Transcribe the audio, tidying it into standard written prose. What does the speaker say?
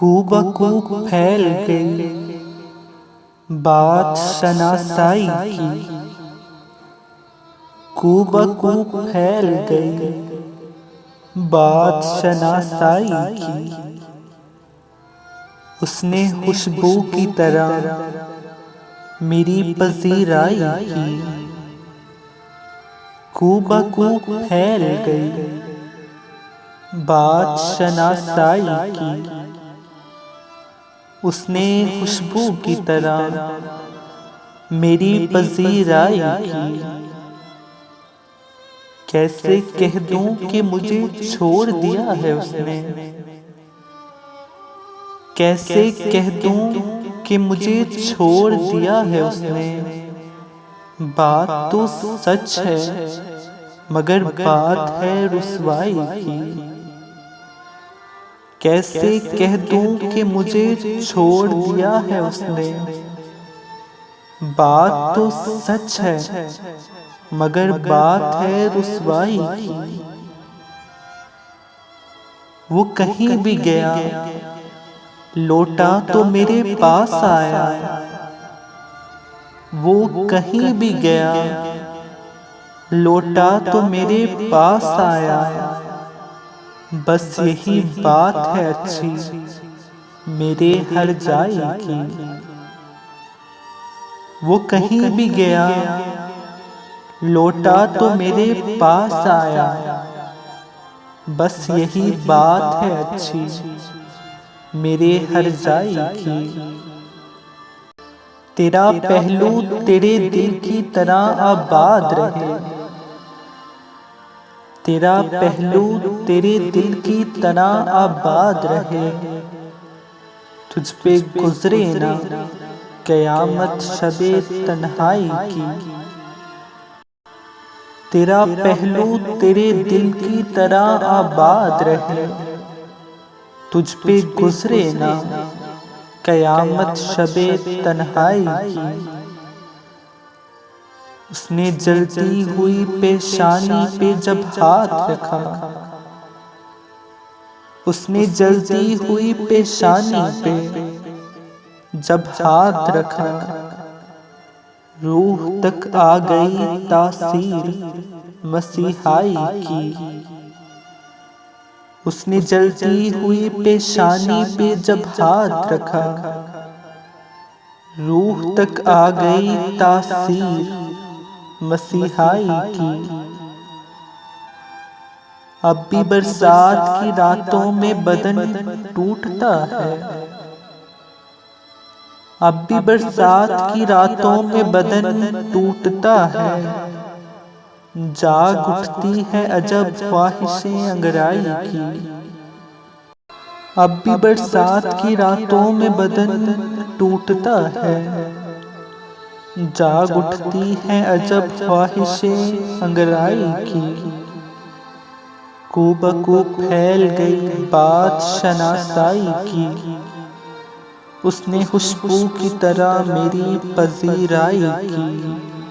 कूबकू फैल गई बात शनासाई की। कूबकू फैल गई बात शनासाई की। उसने खुशबू की तरह मेरी पजीराई की। कूबकू फैल गई बात शनासाई की। उसने खुशबू की तरह मेरी पजीराई की। कैसे कह दूं कि मुझे छोड़ दिया है उसने। कैसे कह दूं कि मुझे छोड़ दिया है उसने। बात तो सच है मगर बात है रुसवाई की। कैसे कह दूं कि मुझे छोड़ दिया है उसने। बात तो सच है मगर बात है रुसवाई की। वो कहीं भी गया लौटा तो मेरे पास आया। वो कहीं भी गया लौटा तो मेरे पास आया। बस यही बात है अच्छी मेरे हर जाई की। वो कहीं भी गया लौटा तो मेरे पास आया। बस यही बात है अच्छी मेरे हर जाई की। तेरा पहलू तेरे दिल की तरह आबाद रहे। तेरा पहलू तेरे दिल की तरह आबाद रहे। तुझ पे गुजरे ना क़यामत शबे तन्हाई की। तेरा पहलू तेरे दिल की तरह आबाद रहे। तुझ पे गुजरे ना क़यामत शबे तन्हाई की। उसने जलती हुई पेशानी पे जब हाथ रखा। उसने जलती हुई पेशानी पे जब हाथ रखा। रूह तक आ गई तासीर मसीहाई की। उसने जलती हुई पेशानी पे जब हाथ रखा। रूह तक आ गई तासीर मसीहाई की। अब भी बरसात की रातों में बदन टूटता है। अब भी बरसात की रातों में बदन टूटता है। जाग उठती है अजब ख्वाहिशें अंगराई की। अब भी बरसात की रातों में बदन टूटता है। जाग उठती है अजब ख्वाहिशें अंगराई की। कूबकू फैल गई बात शनासाई की। उसने खुशबू की तरह मेरी पजीराई की।